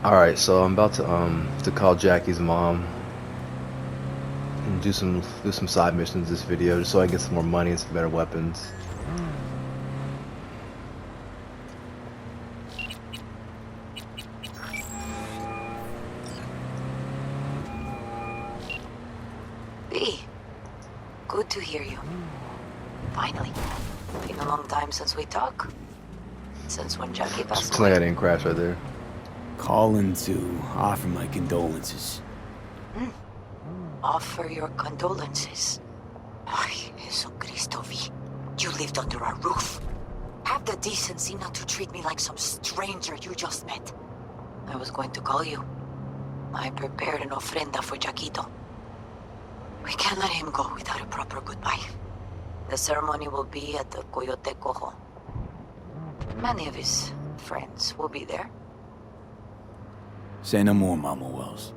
Alright, so I'm about to call Jackie's mom and do some side missions this video just so I can get some more money and some better weapons. B, good to hear you. Finally. Been a long time since we talked. Since when Jackie passed Looks like I away. didn't crash right there. Calling to offer my condolences. Offer your condolences. Ay, Jesucristo, V. You lived under our roof. Have the decency not to treat me like some stranger you just met. I was going to call you. I prepared an ofrenda for Jaquito. We can't let him go without a proper goodbye. The ceremony will be at the Coyote Cojo. Many of his friends will be there. Say no more, Mama Wells.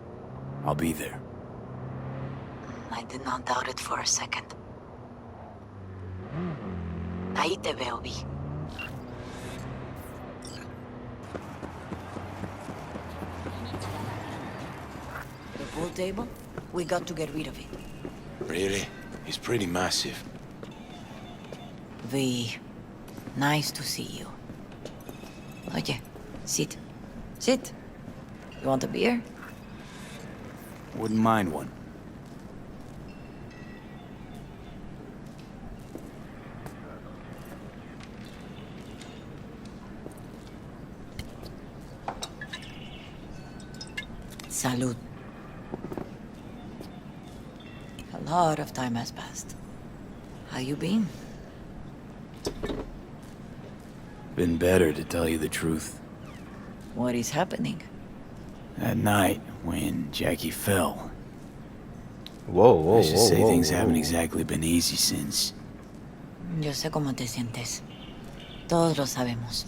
I'll be there. I did not doubt it for a second. Ahí te veo, Vi. The pool table? We got to get rid of it. Really? He's pretty massive. V, nice to see you. Oye, sit. Sit. You want a beer? Wouldn't mind one. Salud. A lot of time has passed. How you been? Been better, to tell you the truth. What is happening? That night, when Jackie fell, Whoa, whoa, I should whoa, say whoa, things whoa. haven't exactly been easy since. Yo sé cómo te sientes. Todos lo sabemos.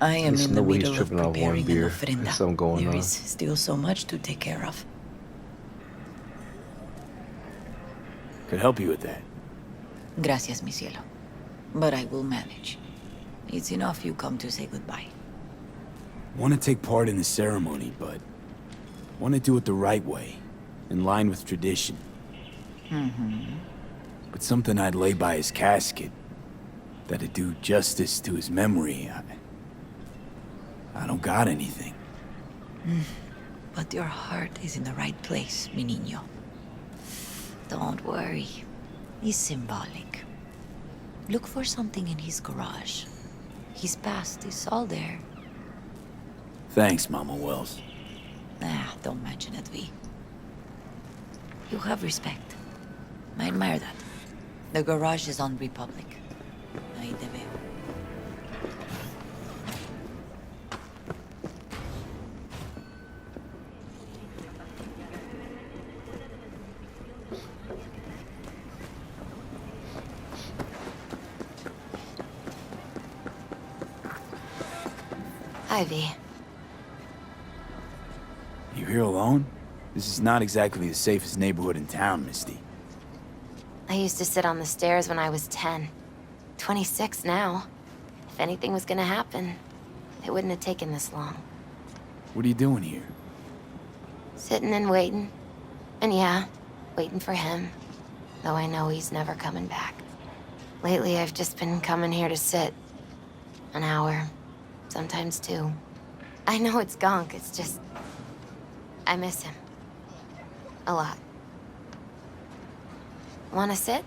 I am Listen in to the Weeds middle of tripping off one preparing an beer. ofrenda. There's something going There on. is still so much to take care of. Could help you with that. Gracias, mi cielo. But I will manage. It's enough you come to say goodbye. Want to take part in the ceremony, but want to do it the right way, in line with tradition. But something I'd lay by his casket, that'd do justice to his memory. I don't got anything. But your heart is in the right place, mi niño. Don't worry. It's symbolic. Look for something in his garage. His past is all there. Thanks, Mama Wells. Don't mention it, V. You have respect. I admire that. The garage is on Republic. Ahí te veo. Hi, V. You here alone? This is not exactly the safest neighborhood in town, Misty. I used to sit on the stairs when I was 10. 26 now. If anything was gonna happen, it wouldn't have taken this long. What are you doing here? Sitting and waiting. And yeah, waiting for him. Though I know he's never coming back. Lately, I've just been coming here to sit. An hour. Sometimes two. I know it's gunk, it's just... I miss him. A lot. Wanna sit?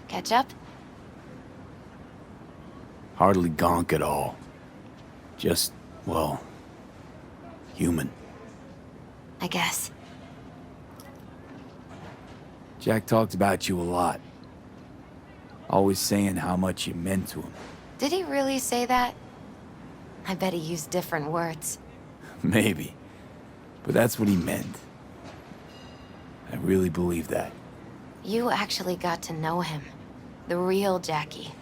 Catch up? Hardly gonk at all. Just, well, human. I guess. Jack talked about you a lot. Always saying how much you meant to him. Did he really say that? I bet he used different words. Maybe. But that's what he meant. I really believe that. You actually got to know him. The real Jackie.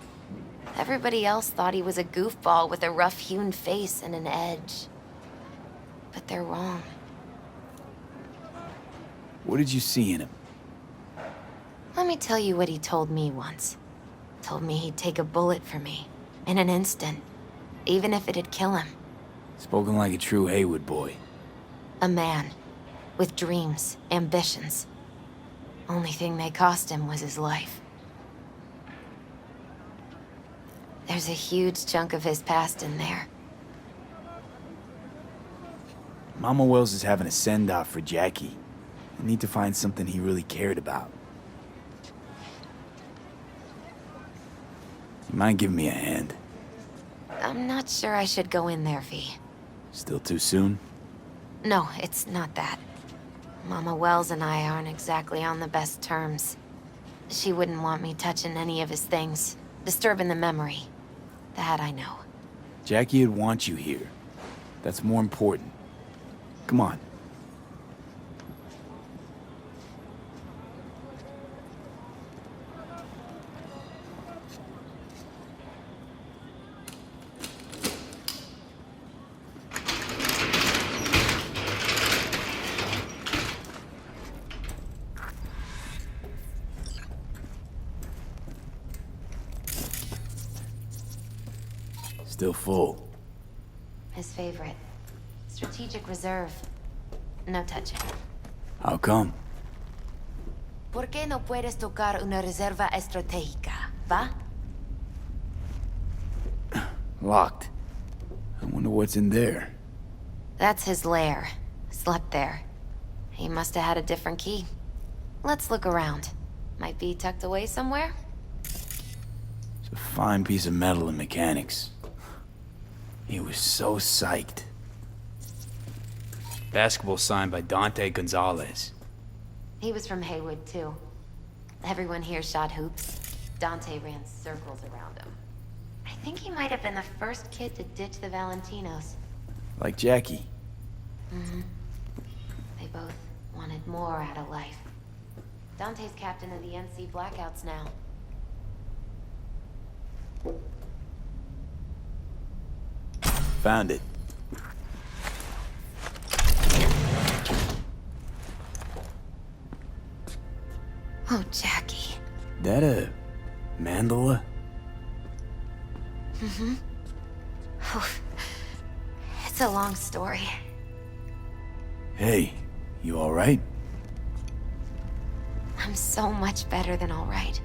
Everybody else thought he was a goofball with a rough-hewn face and an edge. But they're wrong. What did you see in him? Let me tell you what he told me once. Told me he'd take a bullet for me. In an instant. Even if it'd kill him. Spoken like a true Haywood boy. A man. With dreams, ambitions. Only thing they cost him was his life. There's a huge chunk of his past in there. Mama Wells is having a send-off for Jackie. I need to find something he really cared about. You mind giving me a hand? I'm not sure I should go in there, V. Still too soon? No, it's not that. Mama Wells and I aren't exactly on the best terms. She wouldn't want me touching any of his things, disturbing the memory. That I know. Jackie would want you here. That's more important. Come on. Still full. His favorite. Strategic reserve. No touching. How come? ¿Por qué no puedes tocar una reserva estratégica, va? Locked. I wonder what's in there. That's his lair. Slept there. He must have had a different key. Let's look around. Might be tucked away somewhere? It's a fine piece of metal and mechanics. He was so psyched. Basketball signed by Dante Gonzalez. He was from Haywood, too. Everyone here shot hoops. Dante ran circles around him. I think he might have been the first kid to ditch the Valentinos. Like Jackie. Mm-hmm. They both wanted more out of life. Dante's captain of the NC Blackouts now. Found it. Oh, Jackie. That a mandala? Mm-hmm. Oh, it's a long story. Hey, you alright? I'm so much better than all right.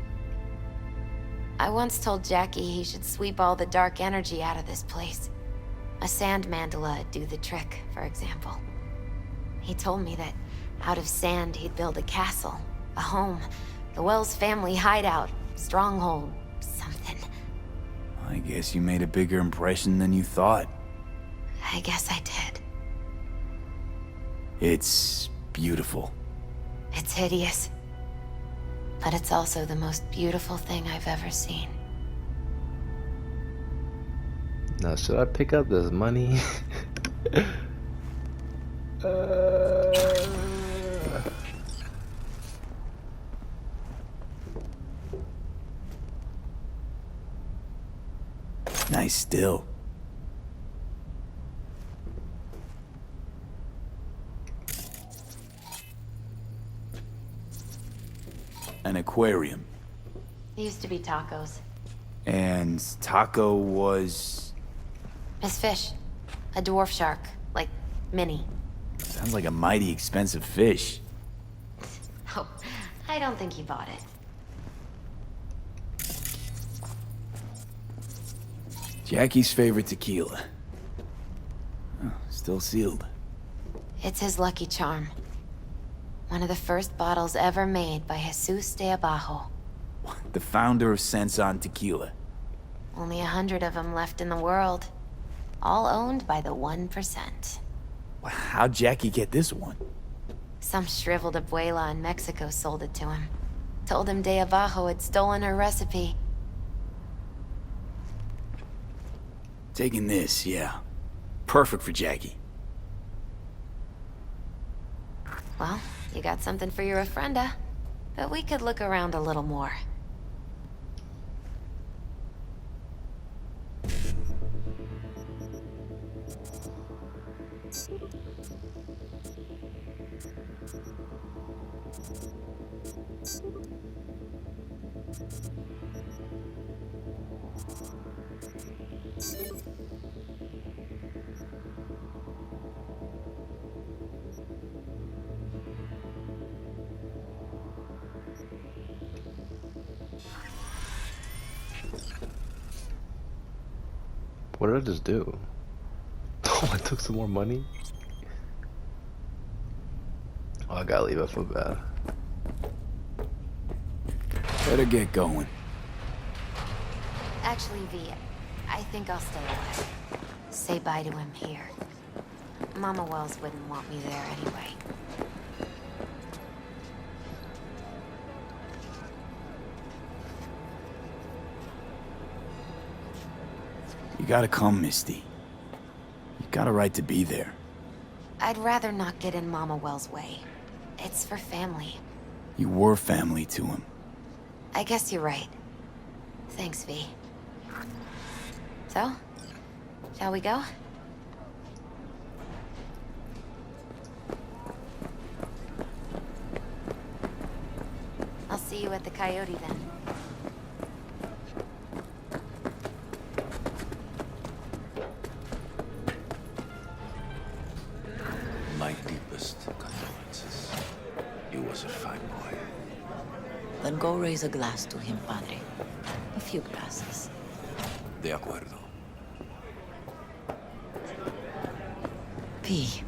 I once told Jackie he should sweep all the dark energy out of this place. A sand mandala'd do the trick, for example. He told me that out of sand he'd build a castle, a home, the Wells family hideout, stronghold, something. I guess you made a bigger impression than you thought. I guess I did. It's beautiful. It's hideous. But it's also the most beautiful thing I've ever seen. Now, should I pick up this money? Nice still. An aquarium. It used to be tacos. And Taco was... His fish. A dwarf shark. Like, mini. Sounds like a mighty expensive fish. Oh, I don't think he bought it. Jackie's favorite tequila. Oh, still sealed. It's his lucky charm. One of the first bottles ever made by Jesus de Abajo. The founder of Sensan Tequila. Only 100 of them left in the world. All owned by the 1%. How'd Jackie get this one? Some shriveled abuela in Mexico sold it to him. Told him de Abajo had stolen her recipe. Taking this, yeah. Perfect for Jackie. Well, you got something for your Ofrenda. But we could look around a little more. What did I just do? Oh, I took some more money? Oh, I gotta leave, I feel bad. Better get going. Actually, V, I think I'll stay away. Say bye to him here. Mama Wells wouldn't want me there anyway. You gotta come, Misty. You got a right to be there. I'd rather not get in Mama Wells' way. It's for family. You were family to him. I guess you're right. Thanks, V. So, shall we go? I'll see you at the Coyote then. My deepest condolences. He was a fine boy. Then go raise a glass to him, Padre. A few glasses. De acuerdo. P,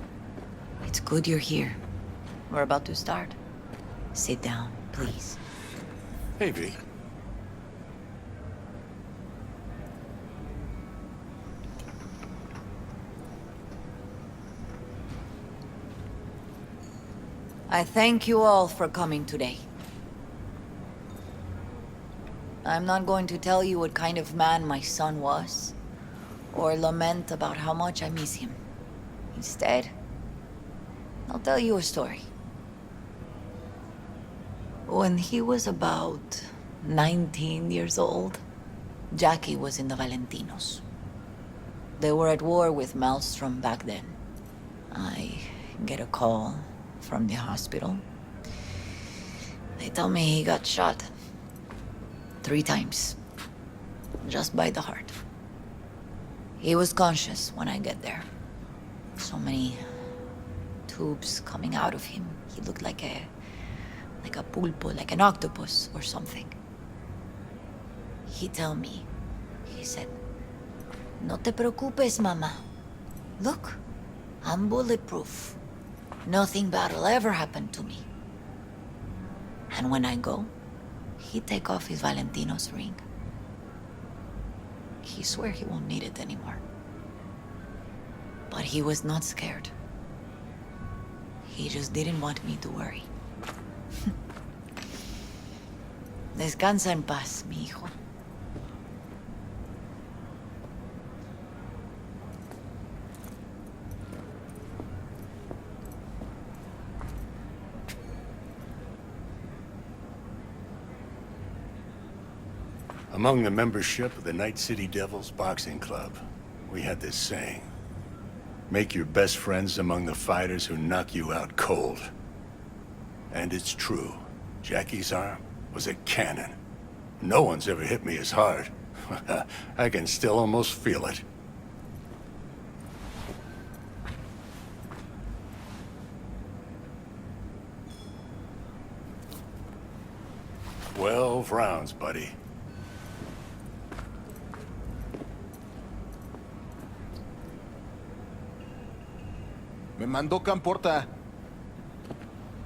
it's good you're here. We're about to start. Sit down, please. Hey, V. I thank you all for coming today. I'm not going to tell you what kind of man my son was, or lament about how much I miss him. Instead, I'll tell you a story. When he was about 19 years old, Jackie was in the Valentinos. They were at war with Maelstrom back then. I get a call from the hospital. They tell me he got shot 3 times, just by the heart. He was conscious when I get there. So many tubes coming out of him. He looked like a pulpo, like an octopus or something. He tell me, he said, "No te preocupes, mama. Look, I'm bulletproof. Nothing bad will ever happen to me." And when I go, he take off his Valentino's ring. He swear he won't need it anymore. But he was not scared. He just didn't want me to worry. Descansa en paz, mi hijo. Among the membership of the Night City Devils Boxing Club, we had this saying: make your best friends among the fighters who knock you out cold. And it's true. Jackie's arm was a cannon. No one's ever hit me as hard. I can still almost feel it. "12 rounds, buddy." Me mandó Camporta.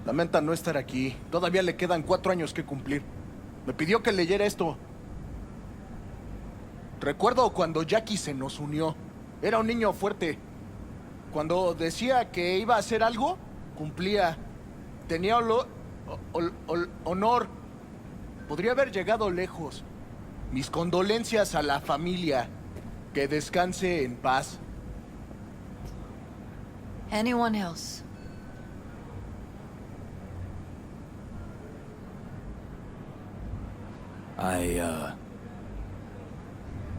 Lamenta no estar aquí. Todavía le quedan 4 años que cumplir. Me pidió que leyera esto. Recuerdo cuando Jackie se nos unió. Era un niño fuerte. Cuando decía que iba a hacer algo, cumplía. Tenía honor. Podría haber llegado lejos. Mis condolencias a la familia. Que descanse en paz. Anyone else? I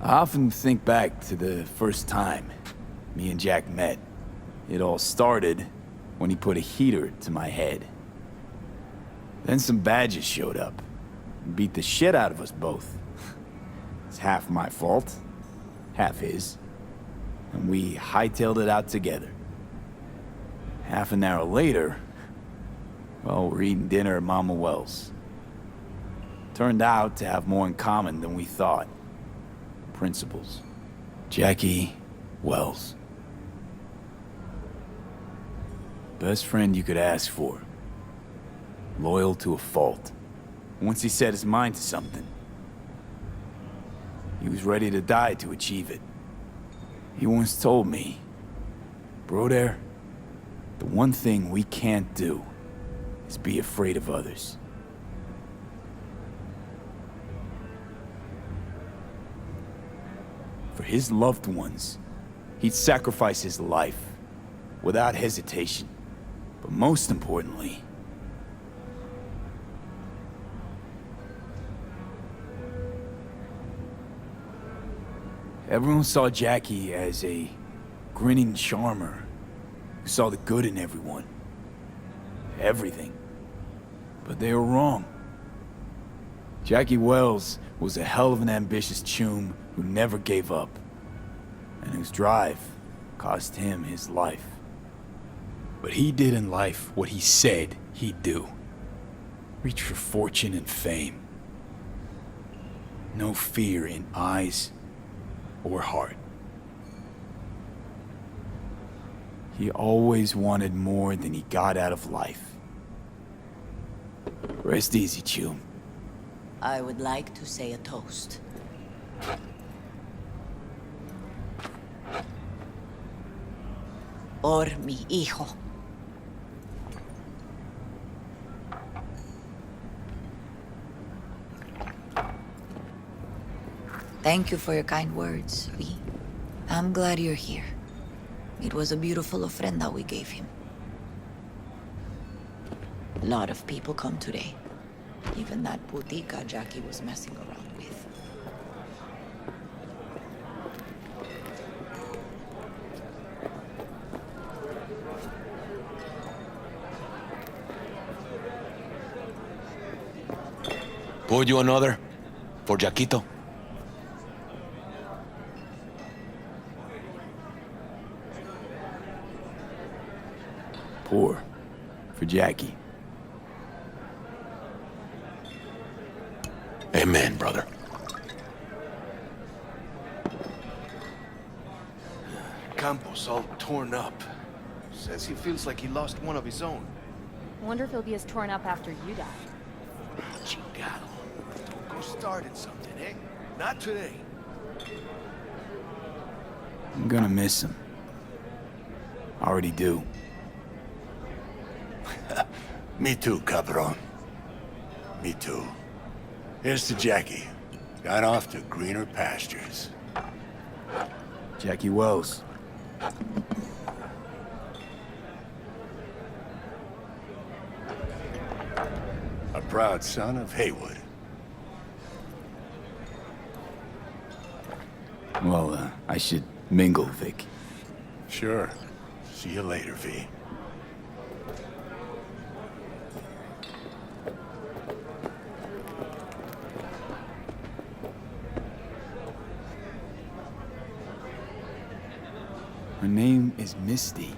often think back to the first time me and Jack met. It all started when he put a heater to my head. Then some badges showed up and beat the shit out of us both. It's half my fault, half his. And we hightailed it out together. Half an hour later, well, we're eating dinner at Mama Wells. Turned out to have more in common than we thought. Principles. Jackie Wells. Best friend you could ask for. Loyal to a fault. Once he set his mind to something, he was ready to die to achieve it. He once told me, "Broder, the one thing we can't do is be afraid of others." For his loved ones, he'd sacrifice his life without hesitation. But most importantly, everyone saw Jackie as a grinning charmer who saw the good in everyone. Everything. But they were wrong. Jackie Wells was a hell of an ambitious choom who never gave up, and whose drive cost him his life. But he did in life what he said he'd do. Reach for fortune and fame. No fear in eyes or heart. He always wanted more than he got out of life. Rest easy, Chum. I would like to say a toast. Por mi hijo. Thank you for your kind words, V. I'm glad you're here. It was a beautiful ofrenda we gave him. A lot of people come today. Even that putica Jackie was messing around with. Pour you another? For Jaquito? Pour. For Jackie. Amen, brother. Campos all torn up. Says he feels like he lost one of his own. Wonder if he'll be as torn up after you die. Chingado. Don't go starting something, eh? Not today. I'm gonna miss him. Already do. Me too, cabron. Me too. Here's to Jackie. Got off to greener pastures. Jackie Wells. A proud son of Haywood. Well, I should mingle, Vic. Sure. See you later, V. Her name is Misty.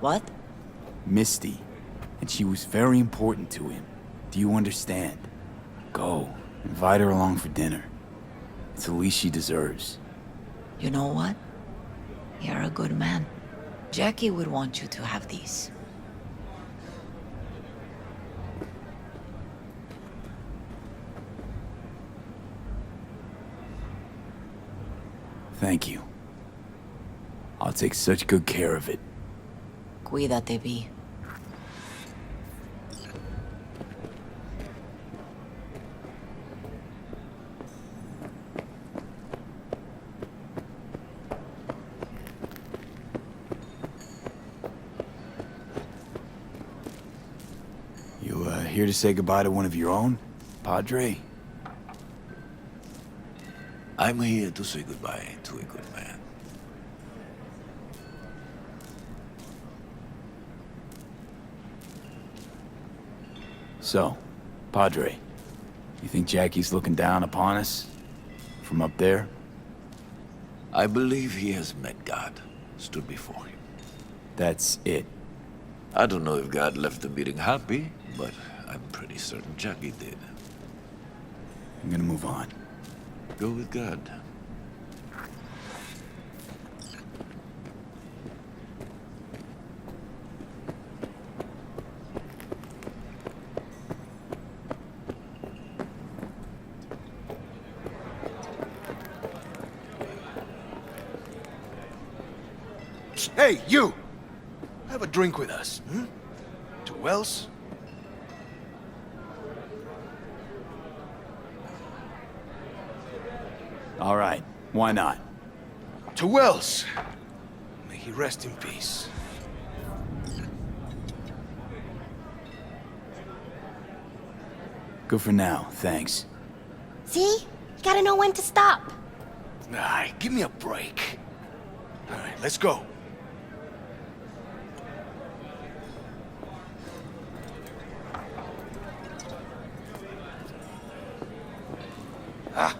What? Misty. And she was very important to him. Do you understand? Go. Invite her along for dinner. It's the least she deserves. You know what? You're a good man. Jackie would want you to have these. Thank you. I'll take such good care of it. Cuídate, V. You, here to say goodbye to one of your own, Padre? I'm here to say goodbye to a good man. So, Padre, you think Jackie's looking down upon us? From up there? I believe he has met God, stood before him. That's it. I don't know if God left the meeting happy, but I'm pretty certain Jackie did. I'm gonna move on. Go with God. Hey, you! Have a drink with us, hmm? To Wells? All right, why not? To Wells! May he rest in peace. Good for now, thanks. See? You gotta know when to stop. Nah, give me a break. All right, let's go. Ah,